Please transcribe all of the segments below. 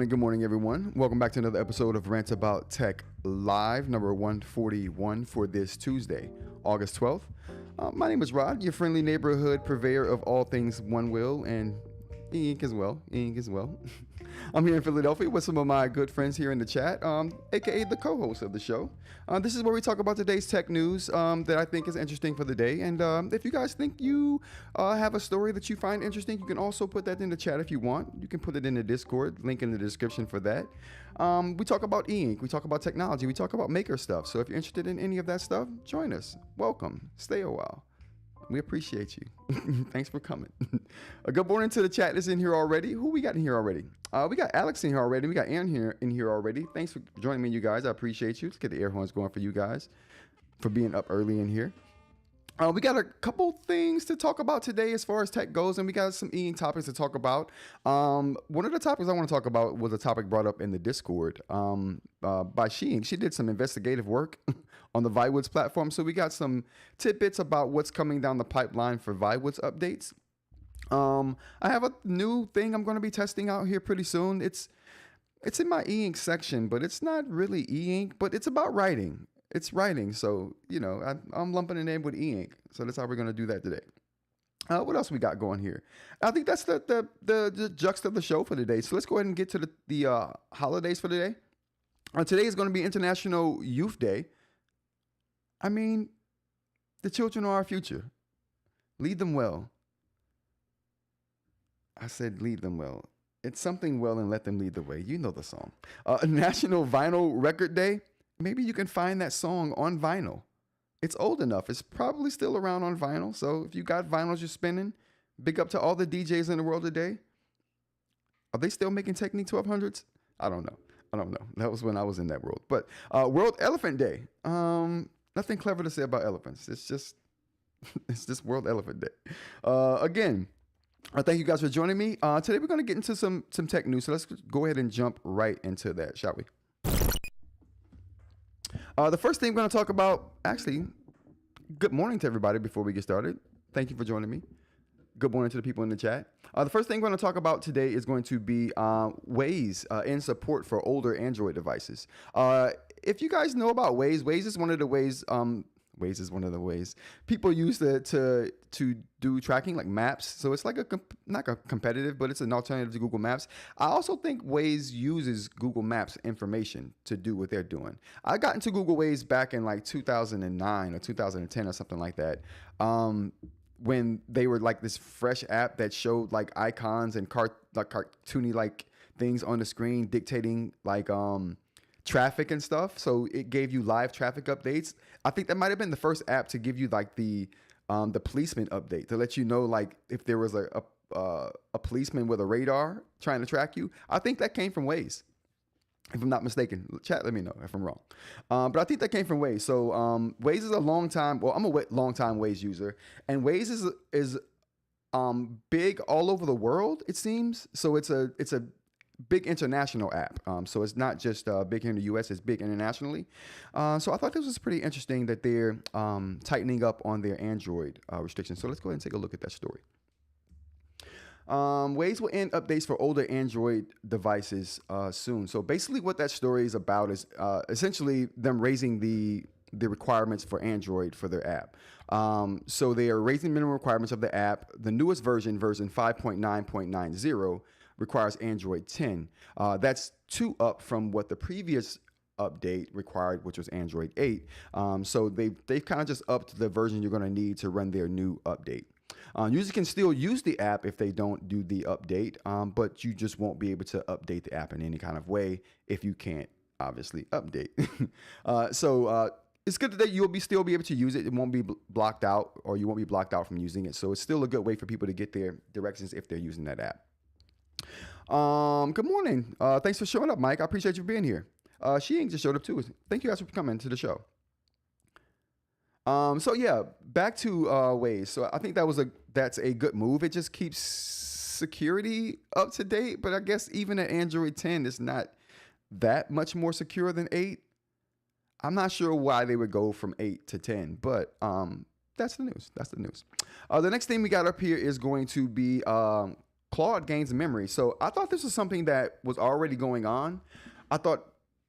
Good morning, everyone. Welcome back to another episode of Rant About Tech Live, number 141 for this Tuesday, August 12th. My name is Rod, your friendly neighborhood purveyor of all things One Will and eInk as well. I'm here in Philadelphia with some of my good friends here in the chat, aka the co-host of the show. This is where we talk about today's tech news that I think is interesting for the day. And if you guys think you have a story that you find interesting, you can also put that in the chat if you want. You can put it in the Discord, link in the description for that. We talk about eInk, we talk about technology, we talk about maker stuff. So if you're interested in any of that stuff, join us. Welcome. Stay a while. We appreciate you. Thanks for coming. A good morning to the chat that's in here already. Who we got in here already? We got Alex in here already. We got Aaron here in here already. Thanks for joining me, you guys. I appreciate you. Let's get the air horns going for you guys for being up early in here. We got a couple things to talk about today as far as tech goes, and we got some eInk topics to talk about. One of the topics I want to talk about was a topic brought up in the Discord by She. She did some investigative work on the ViWoods platform, so we got some tidbits about what's coming down the pipeline for ViWoods updates. I have a new thing I'm going to be testing out here pretty soon. It's in my eInk section, but it's not really eInk, but it's about writing. It's writing, so, you know, I'm lumping it in with eInk. So that's how we're going to do that today. What else we got going here? I think that's the juxt of the show for today. So let's go ahead and get to the holidays for today. Today is going to be International Youth Day. I mean, the children are our future. Lead them well. I said lead them well. It's something well and let them lead the way. You know the song. National Vinyl Record Day. Maybe you can find that song on vinyl. It's old enough. It's probably still around on vinyl. So if you got vinyls you're spinning, big up to all the DJs in the world today. Are they still making Technique 1200s? I don't know. That was when I was in that world. But World Elephant Day. Nothing clever to say about elephants. It's just World Elephant Day. Again, thank you guys for joining me. Today we're going to get into some tech news. So let's go ahead and jump right into that, shall we? The first thing we're going to talk about, actually, good morning to everybody before we get started. Thank you for joining me. Good morning to the people in the chat. The first thing we're going to talk about today is going to be Waze in support for older Android devices. If you guys know about Waze, Waze is one of the ways people use to do tracking, like maps. So it's like not a competitive, but it's an alternative to Google Maps. I also think Waze uses Google Maps information to do what they're doing. I got into Google Waze back in like 2009 or 2010 or something like that. When they were like this fresh app that showed like icons and cartoony like things on the screen dictating like traffic and stuff. So it gave you live traffic updates. I think that might have been the first app to give you like the policeman update to let you know like if there was a policeman with a radar trying to track you. I think that came from Waze. if I'm not mistaken. Chat, let me know if I'm wrong. But I think that came from Waze. So Waze is a long time. Well, I'm a long time Waze user, and Waze is big all over the world. It seems so. It's a big international app. So it's not just big here in the U.S. It's big internationally. So I thought this was pretty interesting that they're tightening up on their Android restrictions. So let's go ahead and take a look at that story. Waze will end updates for older Android devices soon. So basically what that story is about is essentially them raising the requirements for Android for their app. So they are raising minimum requirements of the app. The newest version 5.9.90, requires Android 10. That's 2 up from what the previous update required, which was Android 8. So they've kind of just upped the version you're going to need to run their new update. Users can still use the app if they don't do the update, but you just won't be able to update the app in any kind of way if you can't obviously update. So it's good that you'll still be able to use it. It won't be blocked out, or you won't be blocked out from using it. So it's still a good way for people to get their directions if they're using that app. Good morning. Thanks for showing up, Mike. I appreciate you being here. She just showed up too. Thank you guys for coming to the show. So yeah, back to Waze. So I think that's a good move. It just keeps security up to date, but I guess even at Android 10, it's not that much more secure than 8. I'm not sure why they would go from 8 to 10, but that's the news. That's the news. The next thing we got up here is going to be Claude gains memory. So I thought this was something that was already going on. I thought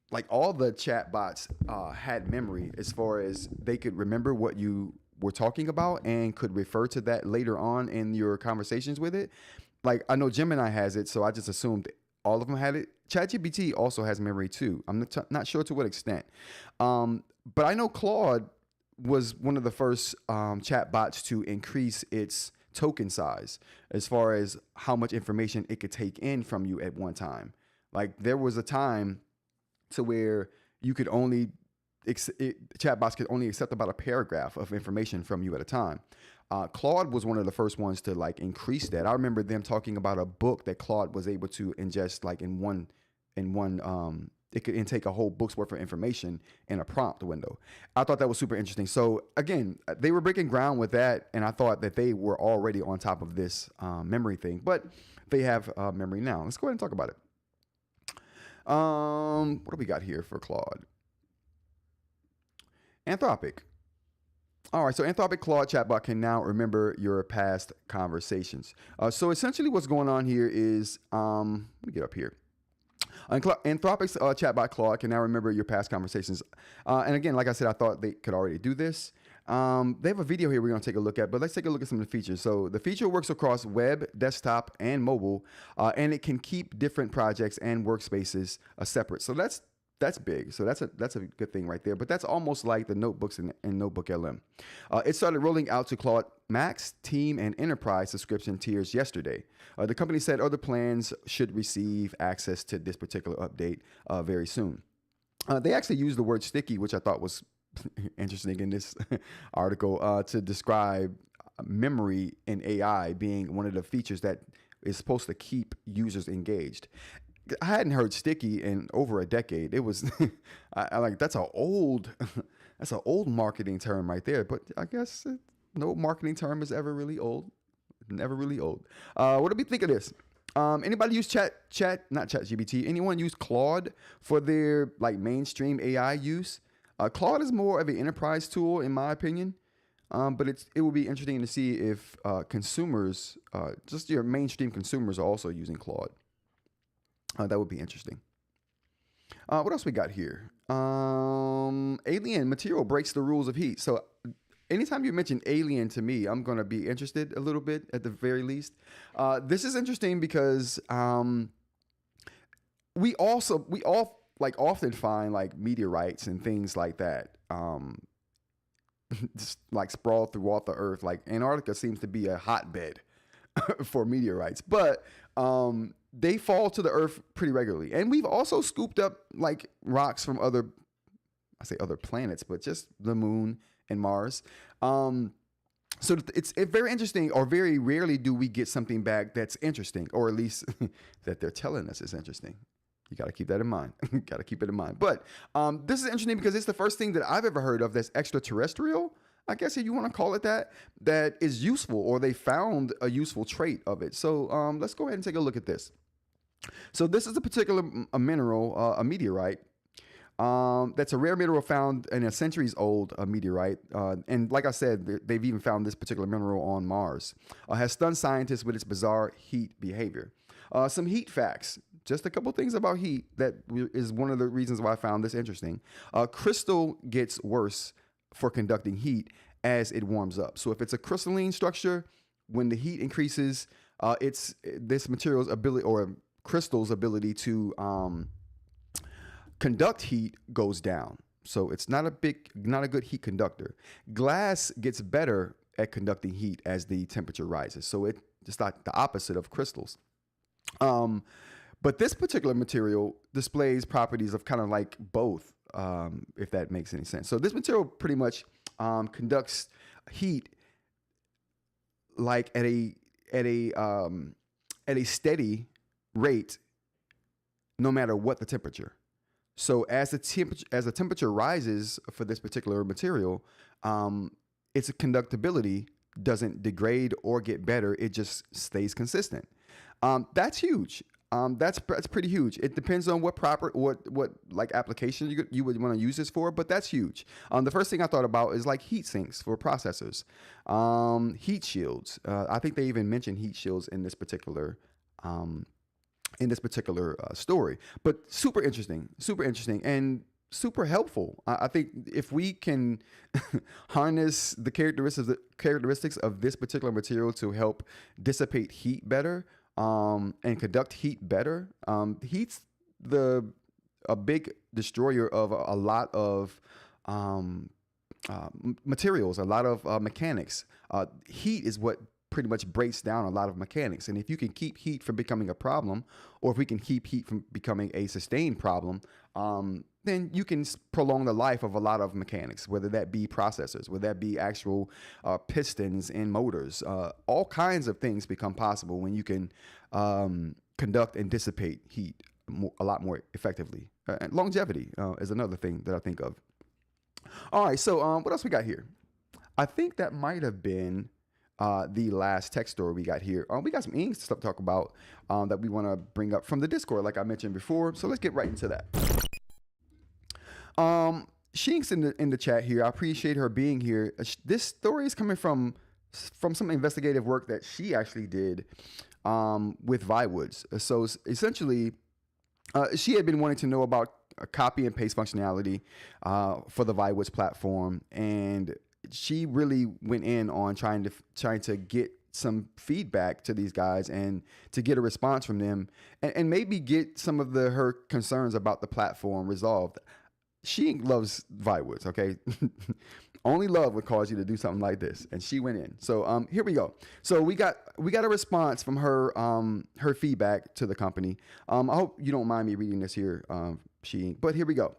like all the chatbots had memory as far as they could remember what you were talking about and could refer to that later on in your conversations with it. Like I know Gemini has it, so I just assumed all of them had it. ChatGPT also has memory too. I'm not sure to what extent. But I know Claude was one of the first chatbots to increase its token size as far as how much information it could take in from you at one time. Like there was a time to where you could only chatbots could only accept about a paragraph of information from you at a time. Claude was one of the first ones to like increase that. I remember them talking about a book that Claude was able to ingest like in one it could intake a whole book's worth of information in a prompt window. I thought that was super interesting. So again, they were breaking ground with that, and I thought that they were already on top of this memory thing, but they have memory now. Let's go ahead and talk about it. What do we got here for Claude? Anthropic. All right, so Anthropic Claude chatbot can now remember your past conversations. So essentially what's going on here is, let me get up here. Anthropic's chatbot Claude can now remember your past conversations. And again, like I said, I thought they could already do this. They have a video here we're going to take a look at, but let's take a look at some of the features. So the feature works across web, desktop, and mobile, and it can keep different projects and workspaces separate. So that's big. So that's a good thing right there. But that's almost like the notebooks and Notebook LM. It started rolling out to Claude Max, Team, and Enterprise subscription tiers yesterday. The company said other plans should receive access to this particular update very soon. They actually used the word sticky, which I thought was interesting in this article, to describe memory in AI being one of the features that is supposed to keep users engaged. I hadn't heard sticky in over a decade. It was, I like, that's an old marketing term right there. But I guess no marketing term is ever really old. Never really old. What do we think of this? Anybody use not ChatGPT? Anyone use Claude for their like mainstream AI use? Claude is more of an enterprise tool, in my opinion. But it will be interesting to see if consumers, just your mainstream consumers, are also using Claude. That would be interesting. What else we got here? Alien material breaks the rules of heat. So anytime you mention alien to me, I'm going to be interested a little bit at the very least. This is interesting because we all like often find like meteorites and things like that. Just like sprawled throughout the earth. Like Antarctica seems to be a hotbed for meteorites, but they fall to the earth pretty regularly. And we've also scooped up like rocks from other planets, but just the moon and Mars. So it's very interesting, or very rarely do we get something back that's interesting, or at least that they're telling us is interesting. You got to keep that in mind. Got to keep it in mind. But this is interesting because it's the first thing that I've ever heard of that's extraterrestrial, I guess if you want to call it that, that is useful, or they found a useful trait of it. So let's go ahead and take a look at this. So this is a particular mineral, a meteorite. That's a rare mineral found in a centuries-old meteorite. And like I said, they've even found this particular mineral on Mars. Has stunned scientists with its bizarre heat behavior. Some heat facts. Just a couple things about heat that is one of the reasons why I found this interesting. Crystal gets worse for conducting heat as it warms up. So if it's a crystalline structure, when the heat increases, it's this material's ability, or crystal's ability to conduct heat, goes down. So it's not a good heat conductor. Glass gets better at conducting heat as the temperature rises. So it's not the opposite of crystals. But this particular material displays properties of kind of like both, if that makes any sense. So this material pretty much conducts heat like at a steady rate, no matter what the temperature. So as the temperature rises for this particular material, its conductibility doesn't degrade or get better. It just stays consistent. That's huge. That's pretty huge. It depends on what like application you would want to use this for, but that's huge. The first thing I thought about is like heat sinks for processors, heat shields. I think they even mentioned heat shields in this particular story. But super interesting, and super helpful. I think if we can harness the characteristics of this particular material to help dissipate heat better, and conduct heat better. Heat's a big destroyer of a lot of materials, a lot of mechanics. Heat is what pretty much breaks down a lot of mechanics. And if you can keep heat from becoming a problem, or if we can keep heat from becoming a sustained problem, then you can prolong the life of a lot of mechanics, whether that be processors, whether that be actual pistons in motors. All kinds of things become possible when you can conduct and dissipate heat a lot more effectively. And longevity is another thing that I think of. All right, so what else we got here? I think that might have been the last tech story we got here. We got some Inq stuff to talk about that we want to bring up from the Discord, like I mentioned before. So let's get right into that. Shink's in the chat here. I appreciate her being here. This story is coming from some investigative work that she actually did with ViWoods. So essentially, she had been wanting to know about a copy and paste functionality for the ViWoods platform, and she really went in on trying to get some feedback to these guys and to get a response from them, and maybe get some of her concerns about the platform resolved. She loves ViWoods, okay? Only love would cause you to do something like this, and she went in. So here we go. So we got a response from her feedback to the company. I hope you don't mind me reading this here, but here we go.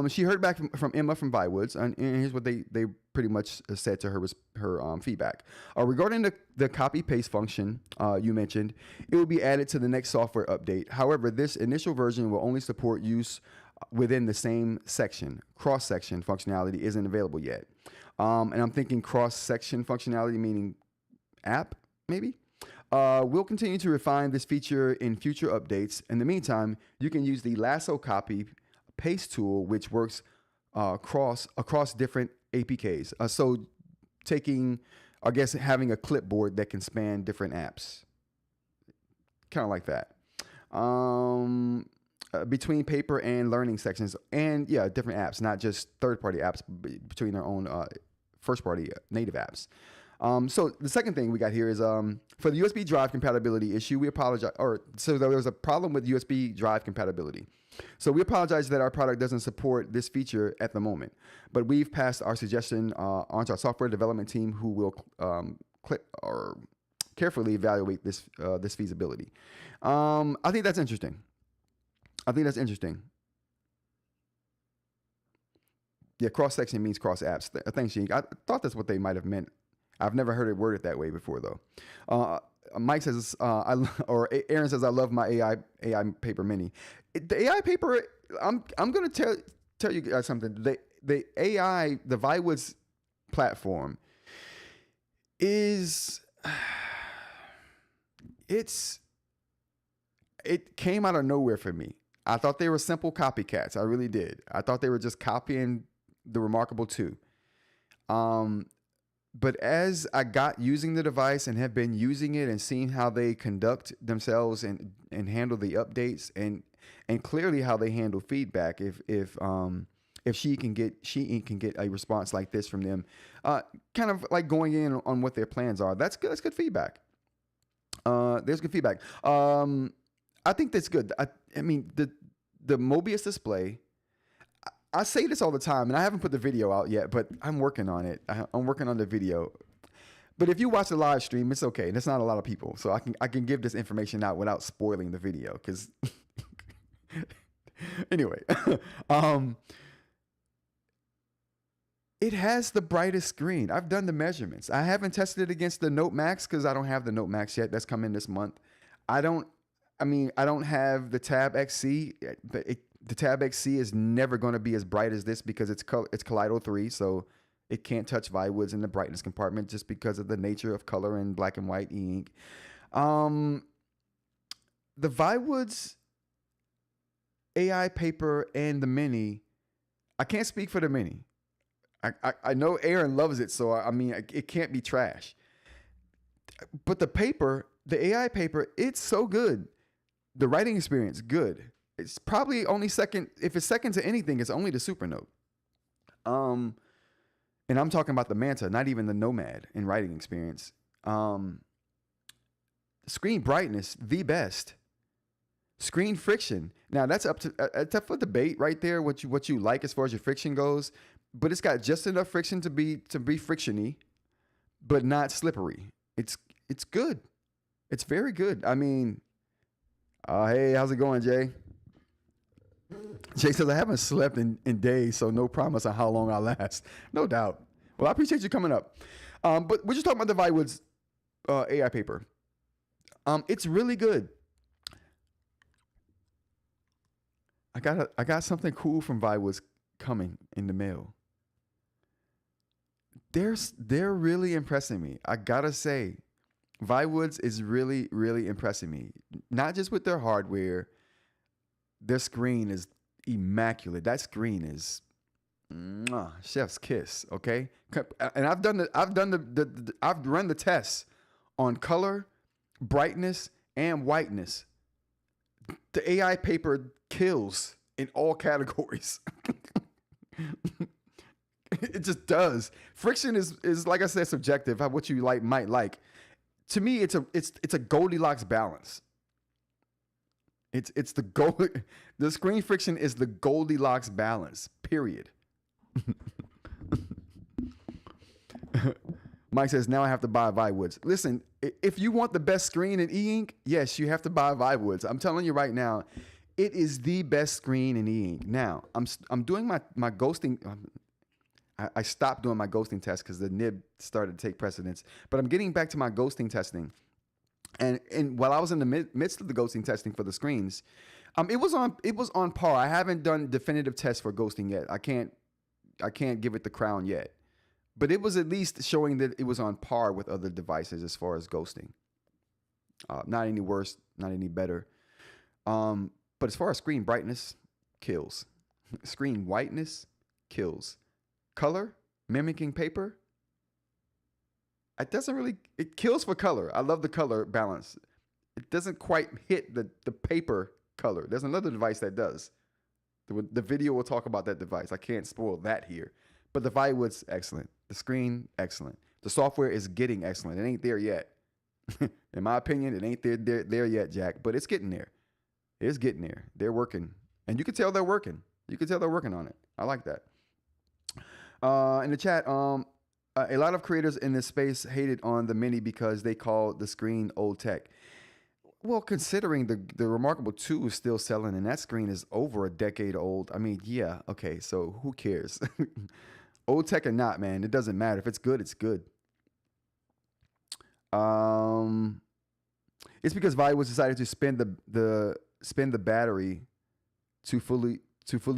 She heard back from Emma from ViWoods, and here's what they pretty much said to her feedback. Regarding the copy paste function you mentioned, it will be added to the next software update. However, this initial version will only support use within the same section. Cross-section functionality isn't available yet. And I'm thinking cross-section functionality meaning app, maybe? We'll continue to refine this feature in future updates. In the meantime, you can use the lasso copy paste tool, which works across different APKs. So having a clipboard that can span different apps. Kind of like that. Between paper and learning sections, and different apps, not just third-party apps, between their own first-party native apps. So the second thing we got here is for the USB drive compatibility issue, we apologize. So there was a problem with USB drive compatibility. So we apologize that our product doesn't support this feature at the moment, but we've passed our suggestion onto our software development team, who will carefully evaluate this feasibility. I think that's interesting. Yeah, cross-section means cross-apps. Thanks, Inq. I thought that's what they might have meant. I've never heard it worded that way before, though. Mike says, or Aaron says, I love my AI paper mini. The AI paper, I'm gonna tell you guys something. The AI, the ViWoods platform is it came out of nowhere for me. I thought they were simple copycats. I really did. I thought they were just copying the Remarkable 2. But as I got using the device and have been using it and seeing how they conduct themselves and handle the updates and clearly how they handle feedback, if she can get a response like this from them, kind of like going in on what their plans are. That's good. That's good feedback. There's good feedback. I think that's good. I mean, the Mobius display, I say this all the time, and I haven't put the video out yet, but I'm working on it. I'm working on the video. But if you watch the live stream, it's okay. There's not a lot of people, so I can give this information out without spoiling the video. Because anyway, it has the brightest screen. I've done the measurements. I haven't tested it against the Note Max because I don't have the Note Max yet. That's coming this month. I don't have the Tab XC. The Tab XC is never going to be as bright as this because it's Kaleido 3, so it can't touch ViWoods in the brightness compartment just because of the nature of color and black and white eInk. The ViWoods AI paper and the mini, I can't speak for the mini. I know Aaron loves it, so I mean, it can't be trash. But the paper, the AI paper, it's so good. The writing experience, good. It's probably only second. If it's second to anything, it's only the Supernote. And I'm talking about the Manta, not even the Nomad in writing experience. Screen brightness, the best. Screen friction. Now that's up for debate right there. What you like as far as your friction goes, but it's got just enough friction to be frictiony, but not slippery. It's good. It's very good. I mean, hey, how's it going, Jay? Jay says, I haven't slept in days, so no promise on how long I'll last. No doubt. Well, I appreciate you coming up. But we're just talking about the ViWoods AI paper. It's really good. I got something cool from ViWoods coming in the mail. They're really impressing me. I gotta say, ViWoods is really, really impressing me. Not just with their hardware. Their screen is immaculate. That screen is chef's kiss. Okay, and I've run the tests on color, brightness, and whiteness. The AI paper kills in all categories. It just does. Friction is like I said, subjective. What you might like. To me, it's a Goldilocks balance. It's the screen friction is the Goldilocks balance, period. Mike says, now I have to buy ViWoods. Listen, if you want the best screen in eInk, yes, you have to buy ViWoods. I'm telling you right now, it is the best screen in eInk. Now, I'm doing my ghosting. I stopped doing my ghosting test because the nib started to take precedence. But I'm getting back to my ghosting testing. And while I was in the midst of the ghosting testing for the screens, it was on par. I haven't done definitive tests for ghosting yet. I can't give it the crown yet, but it was at least showing that it was on par with other devices as far as ghosting. Not any worse, not any better. But as far as screen brightness, kills. Screen whiteness, kills. Color, mimicking paper. It kills for color. I love the color balance. It doesn't quite hit the paper color. There's another device that does. The video will talk about that device. I can't spoil that here. But the ViWoods, excellent. The screen, excellent. The software is getting excellent. It ain't there yet. In my opinion, it ain't there yet, Jack. But it's getting there. It's getting there. They're working. And you can tell they're working. You can tell they're working on it. I like that. In the chat, a lot of creators in this space hated on the Mini because they call the screen old tech. Well, considering the Remarkable 2 is still selling and that screen is over a decade old, I mean, yeah, okay, so who cares? Old tech or not, man, it doesn't matter. If it's good, it's good. It's because ViWoods decided to spin the battery to fully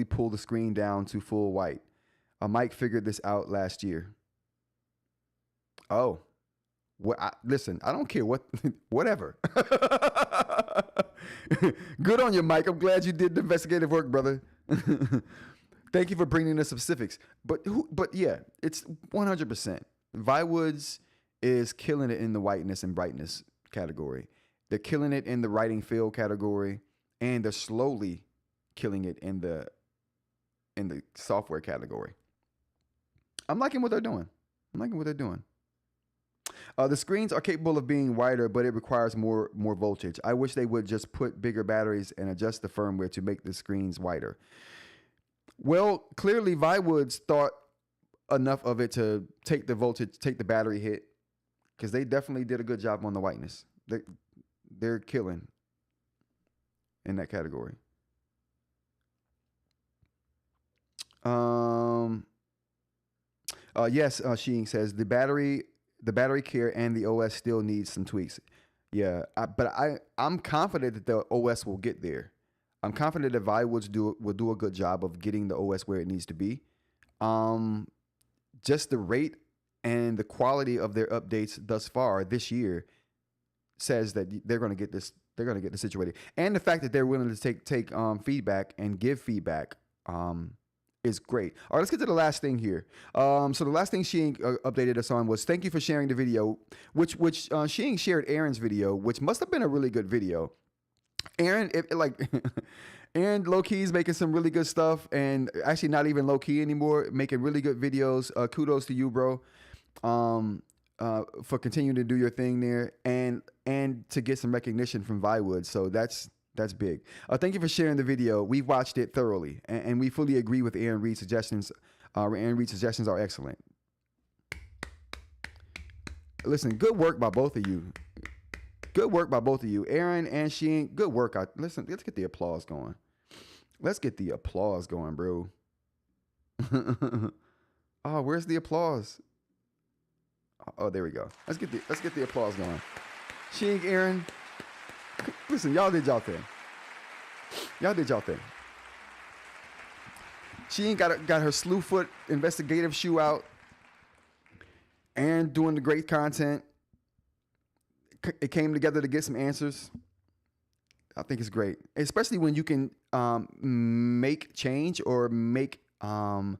pull the screen down to full white. Mike figured this out last year. Oh, listen, I don't care whatever. Good on you, Mike. I'm glad you did the investigative work, brother. Thank you for bringing the specifics. But yeah, it's 100%. ViWoods is killing it in the whiteness and brightness category. They're killing it in the writing fill category, and they're slowly killing it in the software category. I'm liking what they're doing. The screens are capable of being wider, but it requires more voltage. I wish they would just put bigger batteries and adjust the firmware to make the screens wider. Well, clearly ViWoods thought enough of it to take the voltage, take the battery hit, because they definitely did a good job on the whiteness. They're killing in that category. Yes, Sheen says the battery care and the OS still needs some tweaks. Yeah, but I'm confident that the OS will get there. I'm confident that ViWoods will do a good job of getting the OS where it needs to be. Just the rate and the quality of their updates thus far this year says that they're going to get this. They're going to get this situated, and the fact that they're willing to take feedback and give feedback is great. All right, let's get to the last thing here. So the last thing Sheen updated us on was thank you for sharing the video, which Sheen shared Aaron's video, which must have been a really good video. Aaron, Aaron low key is making some really good stuff, and actually not even low key anymore, making really good videos. Kudos to you, bro, for continuing to do your thing there, and to get some recognition from ViWoods. So that's big. Thank you for sharing the video. We've watched it thoroughly, and we fully agree with Aaron Reed's suggestions. Aaron Reed's suggestions are excellent. Listen, good work by both of you. Good work by both of you, Aaron and Sheen. Good work. Listen, let's get the applause going. Let's get the applause going, bro. Oh, where's the applause? Oh, there we go. Let's get the applause going. Sheen, Aaron. Listen, y'all did y'all thing. She ain't got her Slewfoot investigative shoe out and doing the great content. It came together to get some answers. I think it's great, especially when you can make change or make an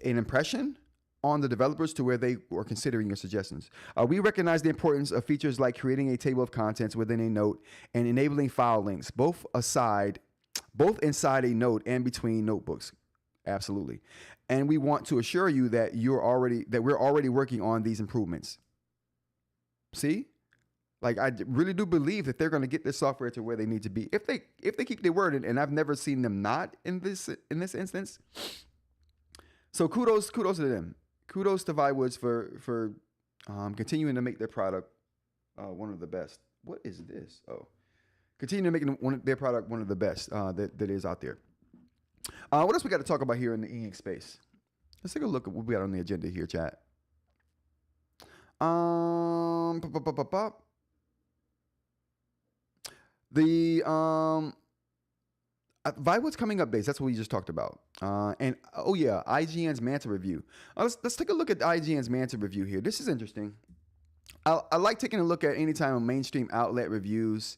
impression on the developers to where they were considering your suggestions. We recognize the importance of features like creating a table of contents within a note and enabling file links, both inside a note and between notebooks. Absolutely. And we want to assure you that we're already working on these improvements. See? Like, I really do believe that they're going to get this software to where they need to be if they keep their word, and I've never seen them not in this instance. So kudos to them. Kudos to ViWoods for continuing to make their product one of the best. What is this? Oh, continue to make their product one of the best that is out there. What else we got to talk about here in the eInk space? Let's take a look at what we got on the agenda here, chat. The ViWoods coming updates. That's what we just talked about. And oh yeah, IGN's Manta review. Let's take a look at IGN's Manta review here. This is interesting. I like taking a look at anytime a mainstream outlet reviews.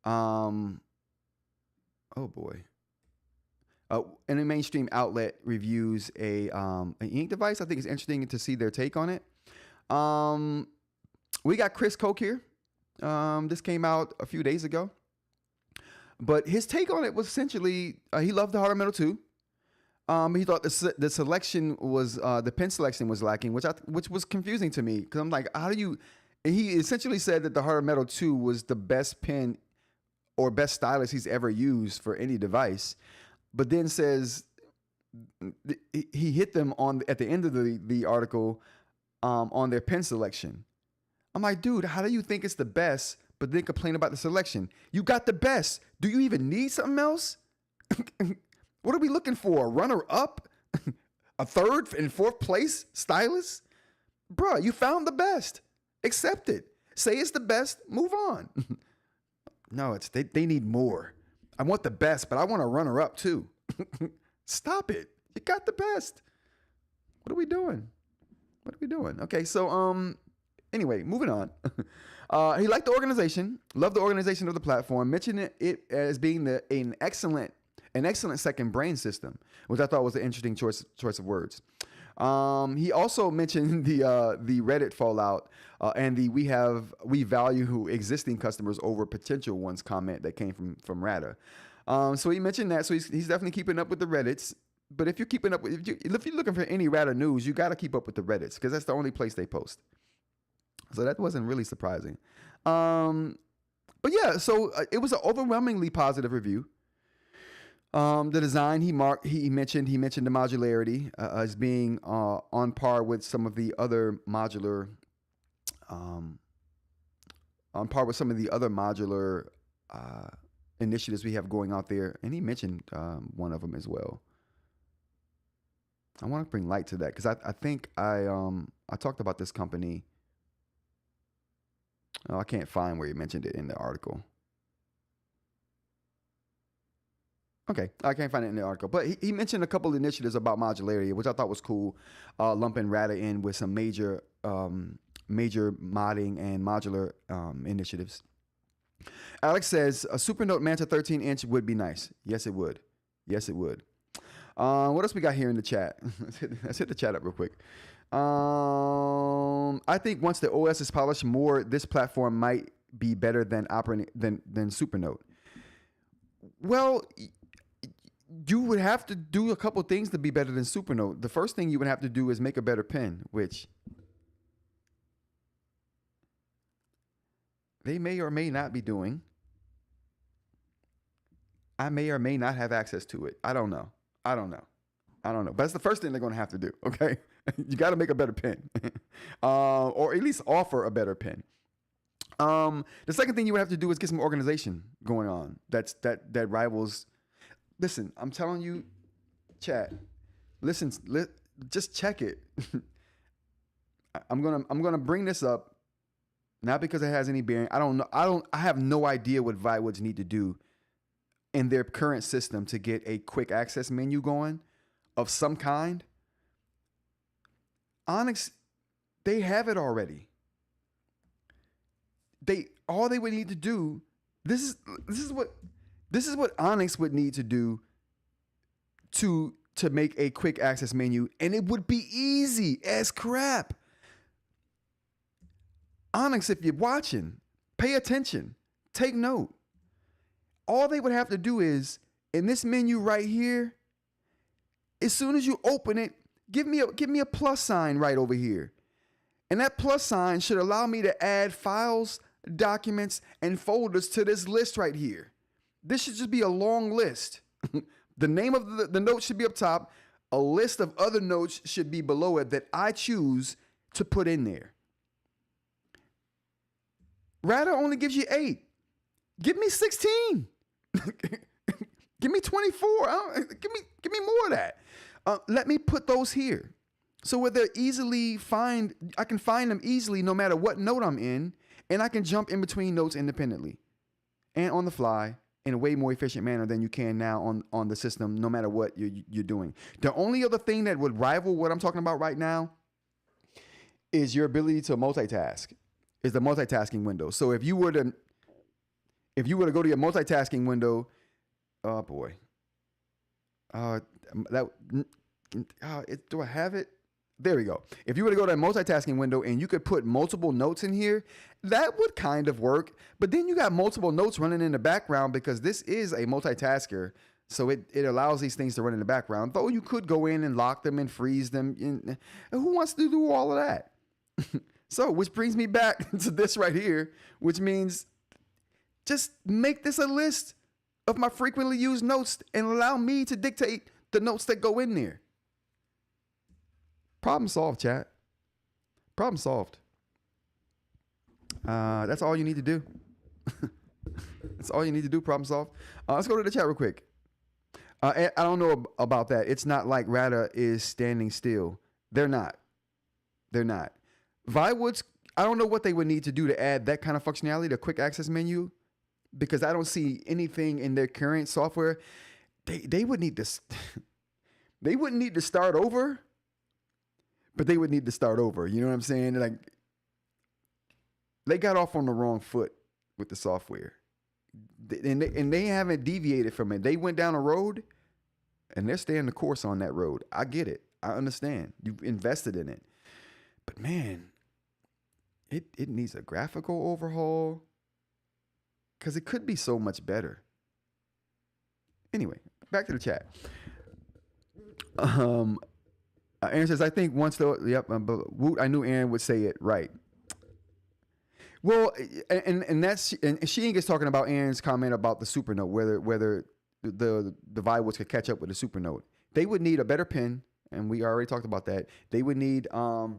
Oh boy. And a mainstream outlet reviews an ink device. I think it's interesting to see their take on it. We got Chris Koch here. This came out a few days ago. But his take on it was essentially, he loved the Hard Metal 2. He thought the selection was, the pen selection was lacking, which was confusing to me. Because I'm like, he essentially said that the Hard Metal 2 was the best pen or best stylus he's ever used for any device. But then says, he hit them at the end of the article on their pen selection. I'm like, dude, how do you think it's the best, but then complain about the selection? You got the best. Do you even need something else? What are we looking for? A runner-up? A third and fourth place stylus? Bruh, you found the best. Accept it. Say it's the best, move on. No, it's they need more. I want the best, but I want a runner up too. Stop it. You got the best. What are we doing? What are we doing? Okay, so anyway, moving on. He liked the organization, loved the organization of the platform, mentioned it as being an excellent second brain system, which I thought was an interesting choice of words. He also mentioned the Reddit fallout and the we value existing customers over potential ones comment that came from Ratta. So he mentioned that. So he's definitely keeping up with the Reddits. But if you're keeping up with, if you're looking for any Ratta news, you got to keep up with the Reddits because that's the only place they post. So that wasn't really surprising. But yeah, so it was an overwhelmingly positive review. The design he mentioned the modularity as being on par with some of the other modular initiatives we have going out there, and he mentioned one of them as well. I want to bring light to that because I think I talked about this company. Oh, I can't find where he mentioned it in the article. Okay, I can't find it in the article, but he mentioned a couple of initiatives about modularity, which I thought was cool, lumping Ratta in with some major modding and modular initiatives. Alex says a Supernote Manta 13-inch would be nice. Yes, it would. Yes, it would. What else we got here in the chat? Let's hit the chat up real quick. I think once the OS is polished more, this platform might be better than Supernote. Well, you would have to do a couple things to be better than Supernote. The first thing you would have to do is make a better pen, which they may or may not be doing. I may or may not have access to it. I don't know. But that's the first thing they're going to have to do, okay? You got to make a better pen. Or at least offer a better pen. The second thing you would have to do is get some organization going on that rivals. Listen, I'm telling you, chat. Listen, just check it. I'm gonna bring this up, not because it has any bearing. I have no idea what ViWoods need to do in their current system to get a quick access menu going of some kind. Onyx, they have it already. All they would need to do, this is what Onyx would need to do to make a quick access menu, and it would be easy as crap. Onyx, if you're watching, pay attention, take note. All they would have to do is, in this menu right here, as soon as you open it, give me a plus sign right over here. And that plus sign should allow me to add files, documents, and folders to this list right here. This should just be a long list. The name of the note should be up top. A list of other notes should be below it that I choose to put in there. Ratta only gives you 8. Give me 16. Give me 24. Give me more of that. Let me put those here. So where they're I can find them easily no matter what note I'm in, and I can jump in between notes independently and on the fly in a way more efficient manner than you can now on the system, no matter what you're doing. The only other thing that would rival what I'm talking about right now is your ability to multitask, is the multitasking window. So if you were to go to your multitasking window, oh boy, do I have it? There we go. If you were to go to a multitasking window and you could put multiple notes in here, that would kind of work. But then you got multiple notes running in the background because this is a multitasker. So it allows these things to run in the background. Though you could go in and lock them and freeze them. And who wants to do all of that? So, which brings me back to this right here, which means just make this a list of my frequently used notes and allow me to dictate the notes that go in there. Problem solved, chat. Problem solved. That's all you need to do. That's all you need to do. Problem solved. Let's go to the chat real quick. I don't know about that. It's not like Ratta is standing still. They're not. ViWoods, I don't know what they would need to do to add that kind of functionality to quick access menu, because I don't see anything in their current software. They would need to they wouldn't need to start over, but they would need to start over. You know what I'm saying? Like, they got off on the wrong foot with the software, and they haven't deviated from it. They went down a road, and they're staying the course on that road. I get it. I understand. You've invested in it, but man, it needs a graphical overhaul, because it could be so much better. Anyway, back to the chat. Aaron says, I think once the I knew Aaron would say it right. Well, and she is talking about Aaron's comment about the Supernote, whether the ViWoods could catch up with the Supernote. They would need a better pen, and we already talked about that. They would need a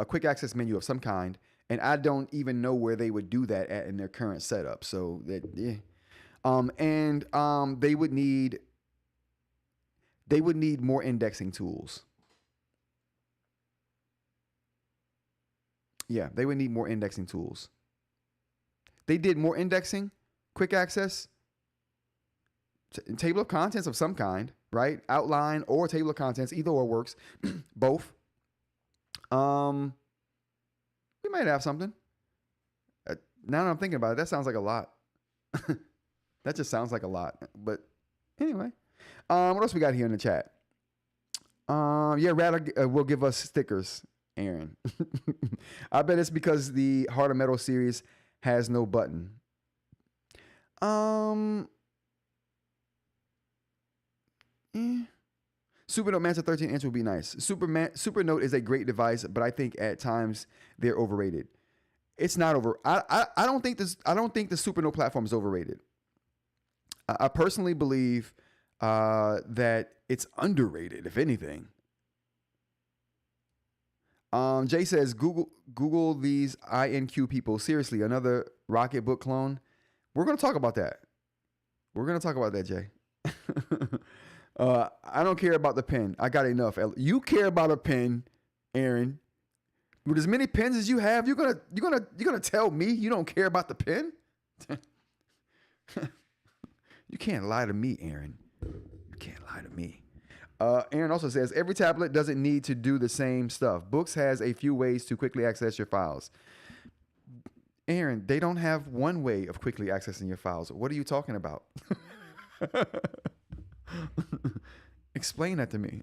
quick access menu of some kind, and I don't even know where they would do that at in their current setup. So that, yeah. They would need more indexing tools. Yeah, they would need more indexing tools. They did more indexing, quick access, table of contents of some kind, right? Outline or table of contents, either or works. Both. We might have something. Now that I'm thinking about it, that sounds like a lot. That just sounds like a lot. But anyway, what else we got here in the chat? Yeah, Ratta will give us stickers, Aaron. I bet it's because the Heart of Metal series has no button. Supernote Manta 13-inch would be nice. Supernote is a great device, but I think at times they're overrated. It's not over. I don't think the Supernote platform is overrated. I personally believe that it's underrated, if anything. Jay says, Google these INQ people. Seriously, another Rocketbook clone. We're going to talk about that. Jay. I don't care about the pen. I got enough. You care about a pen, Aaron. With as many pens as you have, you're gonna tell me you don't care about the pen? You can't lie to me, Aaron. You can't lie to me. Aaron also says, every tablet doesn't need to do the same stuff. Boox has a few ways to quickly access your files. Aaron, they don't have one way of quickly accessing your files. What are you talking about? Explain that to me.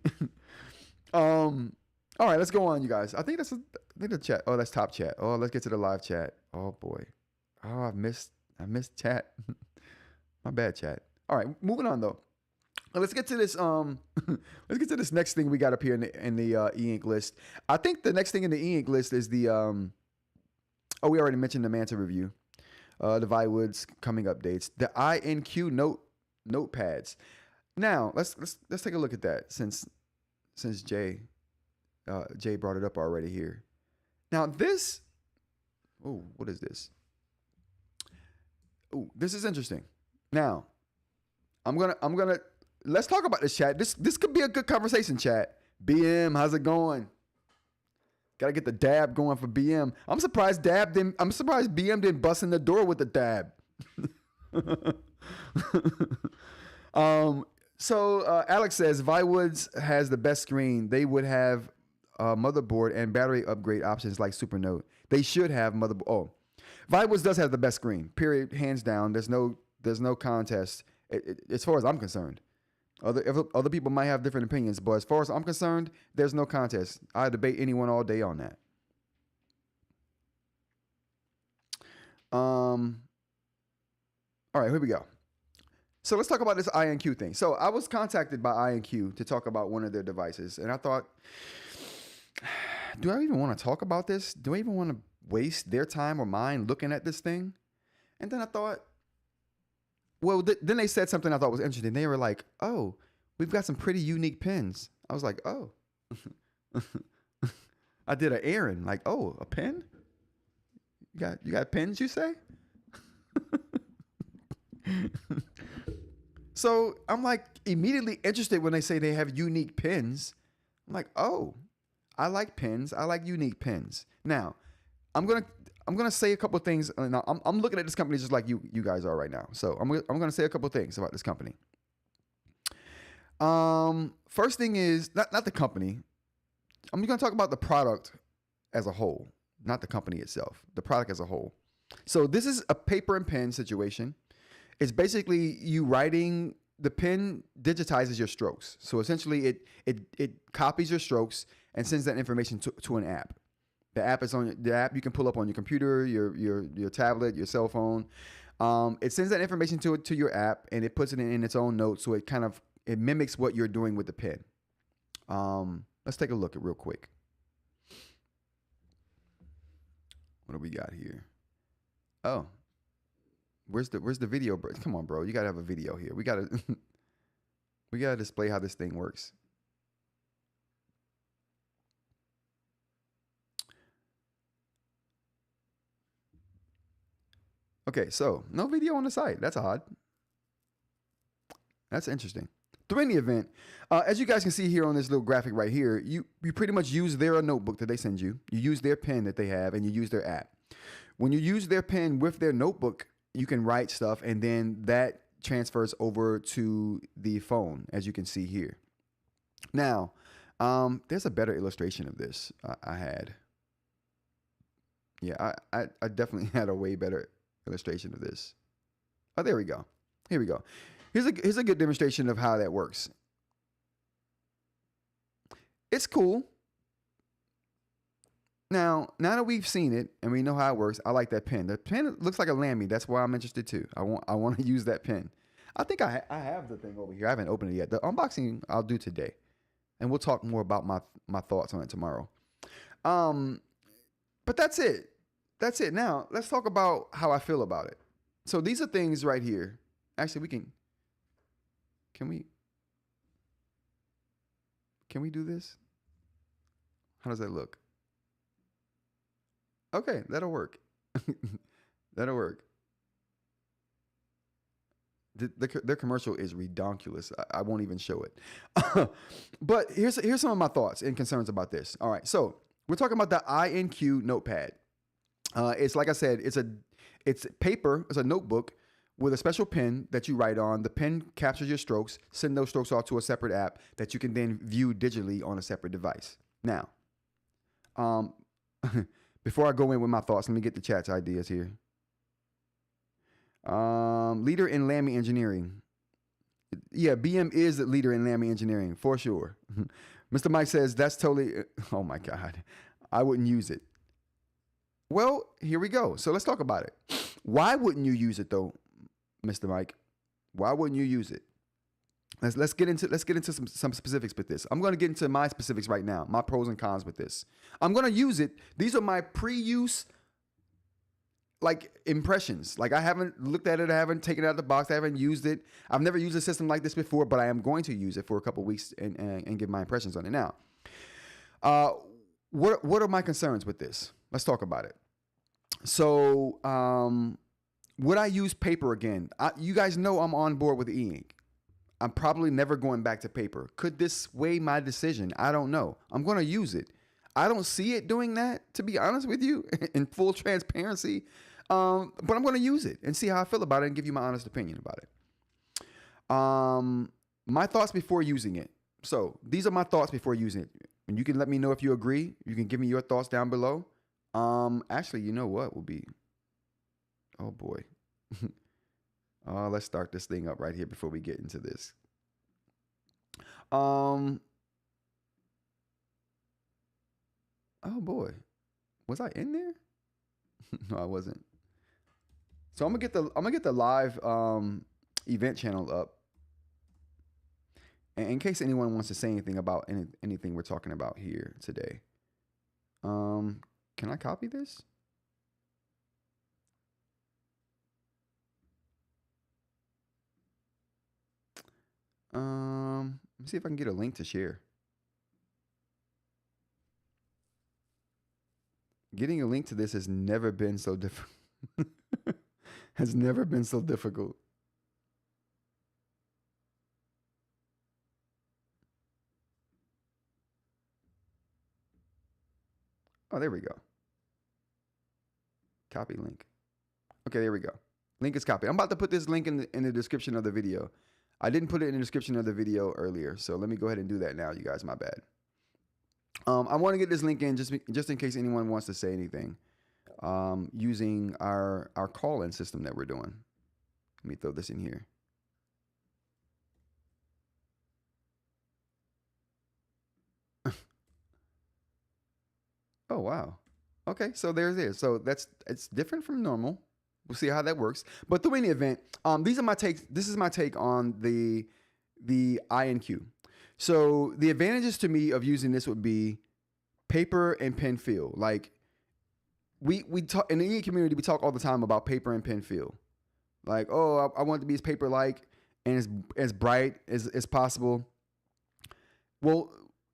All right, let's go on, you guys. I think the chat. Oh, that's top chat. Oh, let's get to the live chat. Oh boy. Oh, I missed chat. My bad, chat. All right, moving on though. Let's get to this. Let's get to this next thing we got up here in the eInk list. I think the next thing in the eInk list is the. Oh, we already mentioned the Manta review, the ViWoods coming updates, the Inq Note Pads. Now let's take a look at that since Jay brought it up already here. Now this. Oh, what is this? Oh, this is interesting. Now, I'm gonna let's talk about this, chat. This could be a good conversation, chat. BM, how's it going? Gotta get the dab going for BM. I'm surprised BM didn't bust in the door with the dab. So Alex says ViWoods has the best screen. They would have motherboard and battery upgrade options like Supernote. They should have motherboard. Oh, ViWoods does have the best screen. Period. Hands down. There's no contest as far as I'm concerned. Other people might have different opinions, but as far as I'm concerned, there's no contest. I debate anyone all day on that. All right, here we go. So let's talk about this INQ thing. So I was contacted by INQ to talk about one of their devices, and I thought, do I even want to talk about this? Do I even want to waste their time or mine looking at this thing? And then I thought, well, then they said something I thought was interesting. They were like, oh, we've got some pretty unique pens. I was like, oh. I did an Aaron, like, oh, a pen? You got pens, you say? So I'm like immediately interested when they say they have unique pens. I'm like, oh, I like pens. I like unique pens. Now, I'm gonna say a couple of things. Now, I'm looking at this company just like you guys are right now. So I'm gonna say a couple of things about this company. First thing is not the company. I'm gonna talk about the product as a whole, not the company itself. The product as a whole. So this is a paper and pen situation. It's basically you writing. The pen digitizes your strokes. So essentially, it copies your strokes and sends that information to an app. The app is on the app you can pull up on your computer, your tablet, your cell phone. It sends that information to your app and it puts it in its own notes. So it mimics what you're doing with the pen. Let's take a look at real quick. What do we got here? Oh, where's the video, bro? Come on, bro. You gotta have a video here. We gotta display how this thing works. Okay, so no video on the site. That's odd. That's interesting. Through any event, as you guys can see here on this little graphic right here, you pretty much use their notebook that they send you. You use their pen that they have, and you use their app. When you use their pen with their notebook, you can write stuff, and then that transfers over to the phone, as you can see here. Now, there's a better illustration of this I had. Yeah, I definitely had a way better illustration of this. Oh, there we go. Here we go. Here's a good demonstration of how that works. It's cool. Now that we've seen it and we know how it works, I like that pen. The pen looks like a Lamy. That's why I'm interested too. I want to use that pen. I think I have the thing over here. I haven't opened it yet. The unboxing I'll do today, and we'll talk more about my thoughts on it tomorrow. But that's it. That's it. Now let's talk about how I feel about it. So these are things right here. Actually, can we do this? How does that look? Okay, that'll work. That'll work. Their commercial is redonkulous. I won't even show it. But here's some of my thoughts and concerns about this. All right, so we're talking about the Inq Note Pad. It's like I said, it's paper. It's a notebook with a special pen that you write on. The pen captures your strokes, send those strokes off to a separate app that you can then view digitally on a separate device. Now, before I go in with my thoughts, let me get the chat's ideas here. Leader in Lamy engineering. Yeah, BM is the leader in Lamy engineering for sure. Mr. Mike says that's totally. Oh my God, I wouldn't use it. Well, here we go. So let's talk about it. Why wouldn't you use it though, Mr. Mike? Why wouldn't you use it? Let's get into some specifics with this. I'm going to get into my specifics right now, my pros and cons with this. I'm going to use it. These are my pre-use impressions. I haven't looked at it. I haven't taken it out of the box. I haven't used it. I've never used a system like this before, but I am going to use it for a couple of weeks and give my impressions on it. Now, what are my concerns with this? Let's talk about it. So, would I use paper again? You guys know I'm on board with eInk. I'm probably never going back to paper. Could this sway my decision? I don't know. I'm going to use it. I don't see it doing that, to be honest with you, in full transparency. But I'm going to use it and see how I feel about it and give you my honest opinion about it. My thoughts before using it. So these are my thoughts before using it. And you can let me know if you agree. You can give me your thoughts down below. Actually, you know what will be? Oh boy. Let's start this thing up right here before we get into this. Oh boy. Was I in there? No, I wasn't. So I'm gonna get the live event channel up. And in case anyone wants to say anything about anything we're talking about here today. Can I copy this? Let me see if I can get a link to share. Getting a link to this has never been so difficult. Has never been so difficult. Oh, there we go. Copy link. Okay, there we go. Link is copied. I'm about to put this link in the description of the video. I didn't put it in the description of the video earlier, so let me go ahead and do that now, you guys. My bad. I want to get this link in just in case anyone wants to say anything using our call-in system that we're doing. Let me throw this in here. Oh, wow. Okay, so there's it. So it's different from normal. We'll see how that works. But through any event, these are my takes. This is my take on the eInq. So the advantages to me of using this would be paper and pen feel. Like we talk in the eInk community, we talk all the time about paper and pen feel. Like, oh, I want it to be as paper-like and as bright as possible. Well,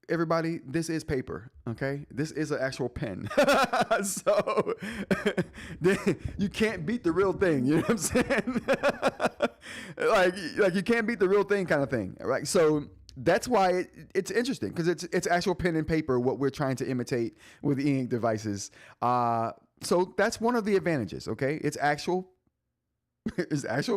everybody, this is paper, okay? This is an actual pen. So you can't beat the real thing, you know what I'm saying? like you can't beat the real thing kind of thing, right? So that's why it's interesting, because it's actual pen and paper, what we're trying to imitate with eInk devices. So that's one of the advantages, okay? It's actual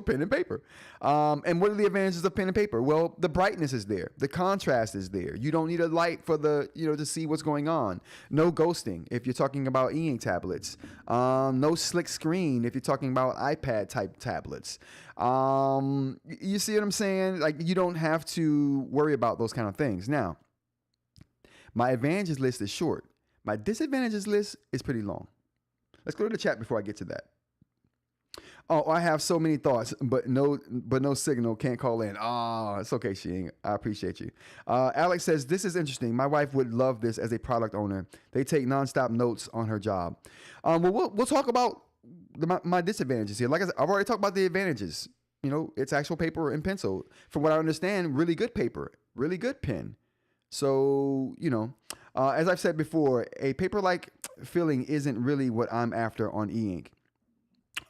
pen and paper. And what are the advantages of pen and paper? Well, the brightness is there. The contrast is there. You don't need a light for to see what's going on. No ghosting if you're talking about eInk tablets. No slick screen if you're talking about iPad type tablets. You see what I'm saying? Like, you don't have to worry about those kind of things. Now, my advantages list is short. My disadvantages list is pretty long. Let's go to the chat before I get to that. Oh, I have so many thoughts, but no signal, can't call in. Oh, it's okay, Shing. I appreciate you. Alex says, this is interesting. My wife would love this as a product owner. They take nonstop notes on her job. Well, we'll talk about my disadvantages here. Like I said, I've already talked about the advantages. You know, it's actual paper and pencil. From what I understand, really good paper, really good pen. So, you know, as I've said before, a paper-like feeling isn't really what I'm after on eInk.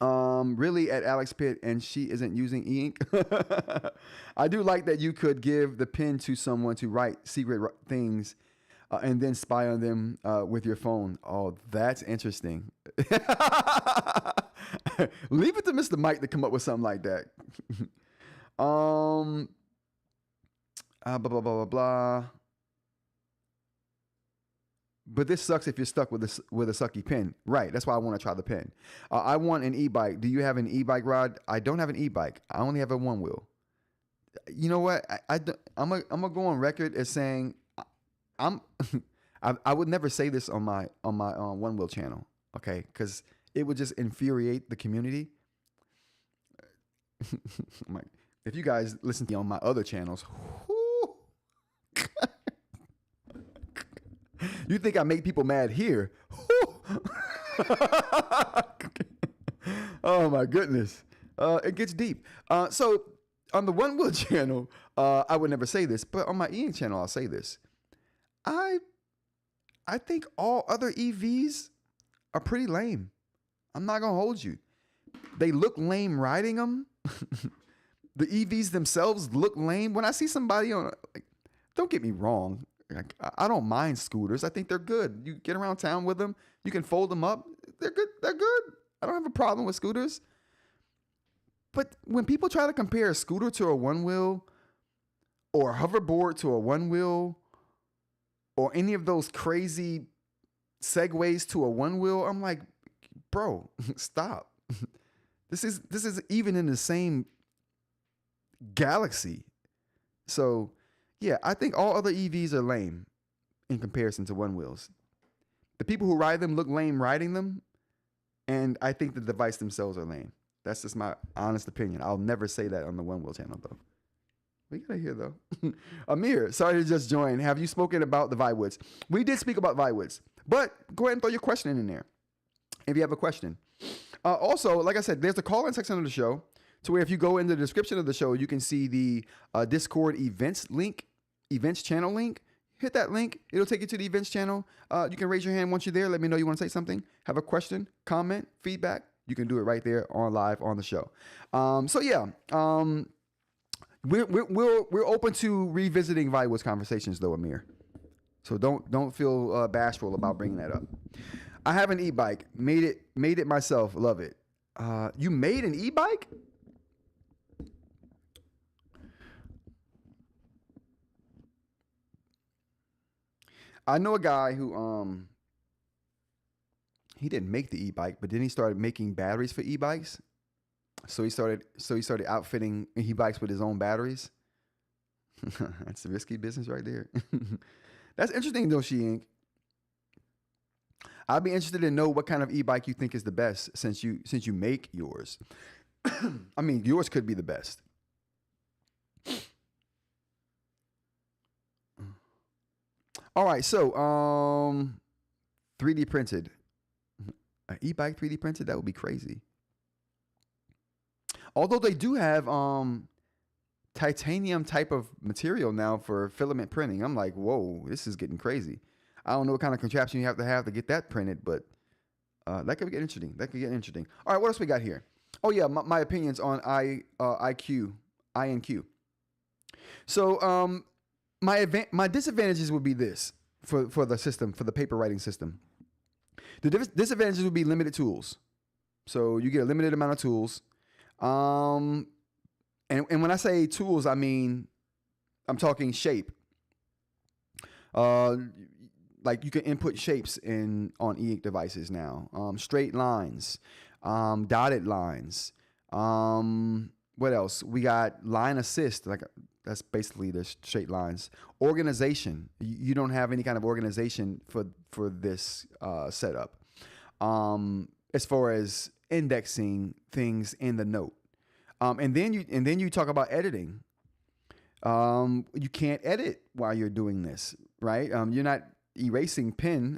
Really at Alex Pitt, and she isn't using eInk. I do like that you could give the pen to someone to write secret things and then spy on them with your phone. Oh, that's interesting. Leave it to Mr. Mike to come up with something like that. Blah, blah, blah, blah, blah. But this sucks if you're stuck with a sucky pen. Right. That's why I want to try the pen. I want an e-bike. Do you have an e-bike, Rod? I don't have an e-bike. I only have a one wheel. You know what? I'm gonna go on record as saying I would never say this on my one wheel channel. Okay, because it would just infuriate the community. If you guys listen to me on my other channels. You think I make people mad here? Oh my goodness. It gets deep. So on the One Wheel channel, I would never say this, but on my eInk channel, I'll say this. I think all other EVs are pretty lame. I'm not going to hold you. They look lame riding them. The EVs themselves look lame. When I see somebody on, don't get me wrong. I don't mind scooters. I think they're good. You get around town with them. You can fold them up. They're good. They're good. I don't have a problem with scooters. But when people try to compare a scooter to a one wheel or a hoverboard to a one wheel or any of those crazy segways to a one wheel, I'm like, bro, stop. This is even in the same galaxy. So yeah, I think all other EVs are lame in comparison to one wheels. The people who ride them look lame riding them, and I think the device themselves are lame. That's just my honest opinion. I'll never say that on the One Wheel channel, though. We gotta hear, though. Amir, sorry to just join. Have you spoken about the ViWoods? We did speak about ViWoods, but go ahead and throw your question in there if you have a question. Also, like I said, there's a call-in section of the show to where if you go in the description of the show, you can see the Discord events channel link. Hit that link. It'll take you to the events channel. You can raise your hand once you're there. Let me know you want to say something. Have a question, comment, feedback. You can do it right there on live on the show. So yeah, we're open to revisiting ViWoods conversations though, Amir. So don't feel bashful about bringing that up. I have an e-bike. Made it myself. Love it. You made an e-bike? I know a guy who he didn't make the e-bike, but then he started making batteries for e-bikes. So he started outfitting e-bikes with his own batteries. That's a risky business right there. That's interesting though, eInk. I'd be interested to know what kind of e-bike you think is the best since you make yours. I mean, yours could be the best. All right, so 3D printed. An e-bike 3D printed, that would be crazy. Although they do have titanium type of material now for filament printing. I'm like, whoa, this is getting crazy. I don't know what kind of contraption you have to get that printed, but that could get interesting. That could get interesting. All right, what else we got here? Oh yeah, my opinions on INQ. So my disadvantages would be this for the system, for the paper writing system. The disadvantages would be limited tools. So you get a limited amount of tools. And when I say tools, I mean, I'm talking shape. Like you can input shapes on eInk devices now. Straight lines, dotted lines. What else? We got line assist, like that's basically the straight lines. Organization. You don't have any kind of organization for this setup. As far as indexing things in the note. And then you talk about editing. You can't edit while you're doing this, right? You're not erasing pen,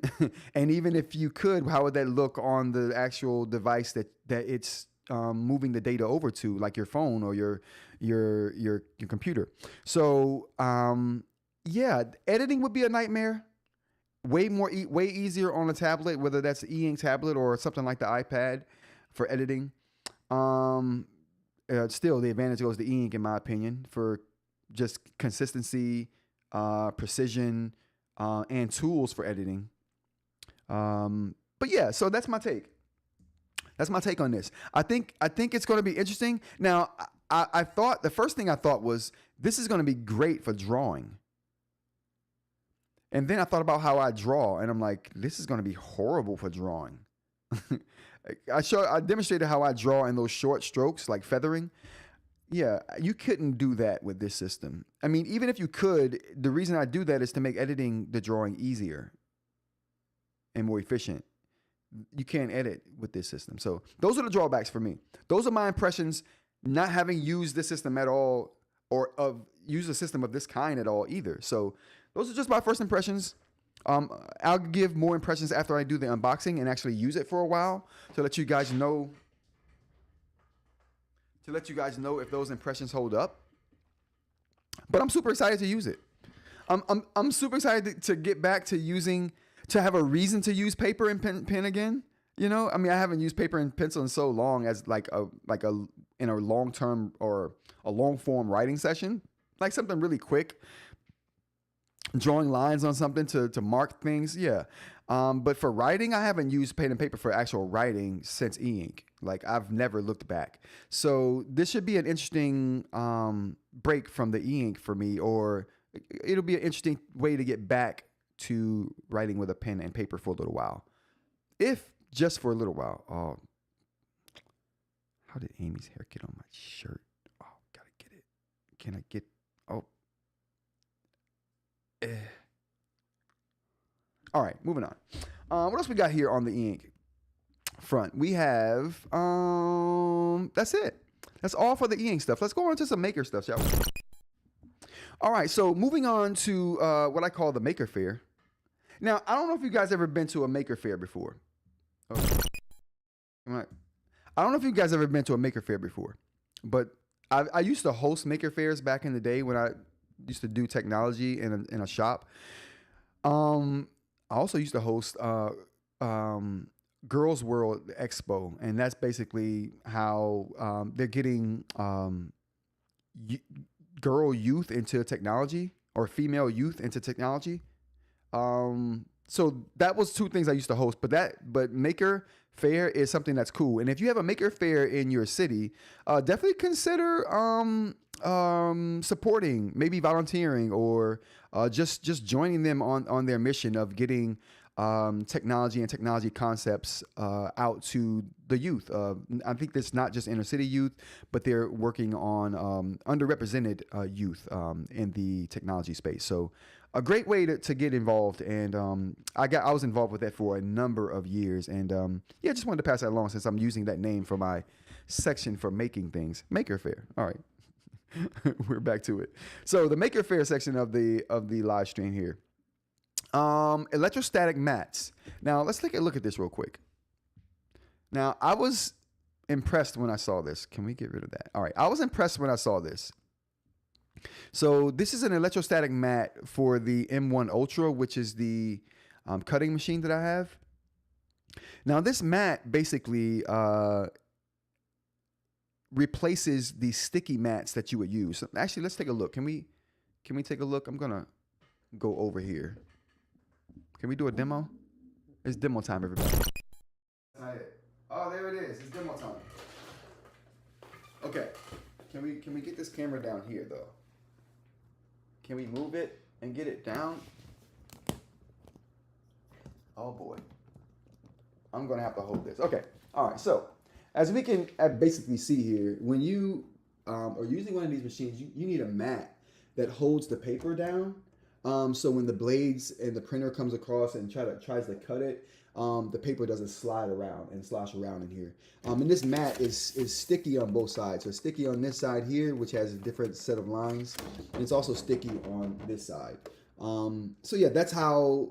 and even if you could, how would that look on the actual device that it's moving the data over to, like your phone or your computer? So yeah, editing would be a nightmare. Way easier on a tablet, whether that's the eInk tablet or something like the iPad for editing. Still, the advantage goes to eInk, in my opinion, for just consistency, precision, and tools for editing. But yeah, so that's my take. That's my take on this. I think it's going to be interesting. Now, I thought the first thing I thought was this is going to be great for drawing. And then I thought about how I draw, and I'm like, this is going to be horrible for drawing. I demonstrated how I draw in those short strokes, like feathering. Yeah, you couldn't do that with this system. I mean, even if you could, the reason I do that is to make editing the drawing easier and more efficient. You can't edit with this system. So those are the drawbacks for me. Those are my impressions, not having used this system at all, or used a system of this kind at all either. So those are just my first impressions. I'll give more impressions after I do the unboxing and actually use it for a while to let you guys know. If those impressions hold up. But I'm super excited to use it. I'm super excited to get back to have a reason to use paper and pen again. You know, I mean, I haven't used paper and pencil in so long as in a long term or a long form writing session, like something really quick. Drawing lines on something to mark things, yeah. But for writing, I haven't used pen and paper for actual writing since eInk. Like, I've never looked back. So this should be an interesting break from the eInk for me, or it'll be an interesting way to get back to writing with a pen and paper for a little while. If just for a little while. Oh, how did Amy's hair get on my shirt? Oh, gotta get it. Can I get... Oh. All right, moving on. What else we got here on the eInk front? We have that's it. That's all for the eInk stuff. Let's go on to some maker stuff, shall we? All right, so moving on to what I call the maker fair. Now, I don't know if you guys ever been to a maker fair before. Okay. I don't know if you guys ever been to a maker fair before, but I used to host maker fairs back in the day when I used to do technology in a shop. I also used to host Girls World Expo, and that's basically how they're getting girl youth into technology, or female youth into technology. so that was two things I used to host, but Maker Fair is something that's cool. And if you have a Maker Fair in your city, definitely consider supporting, maybe volunteering, or just joining them on their mission of getting technology and technology concepts out to the youth. I think that's not just inner city youth, but they're working on underrepresented youth in the technology space. So a great way to get involved, and I was involved with that for a number of years, and yeah, just wanted to pass that along since I'm using that name for my section for making things. Maker Fair. All right. We're back to it. So the Maker Fair section of the live stream here. Electrostatic mats. Now let's take a look at this real quick. Now I was impressed when I saw this. Can we get rid of that? All right. I was impressed when I saw this. So this is an electrostatic mat for the M1 Ultra, which is the cutting machine that I have. Now this mat basically replaces the sticky mats that you would use. So actually, let's take a look. Can we take a look? I'm gonna go over here. Can we do a demo? It's demo time, everybody. Oh, there it is. It's demo time. Okay. Can we get this camera down here though? Can we move it and get it down? Oh boy. I'm gonna have to hold this. Okay. All right. So as we can basically see here, when you are using one of these machines, you need a mat that holds the paper down. So when the blades and the printer comes across and tries to cut it, the paper doesn't slide around and slosh around in here. And this mat is sticky on both sides. So it's sticky on this side here, which has a different set of lines, and it's also sticky on this side. So yeah, that's how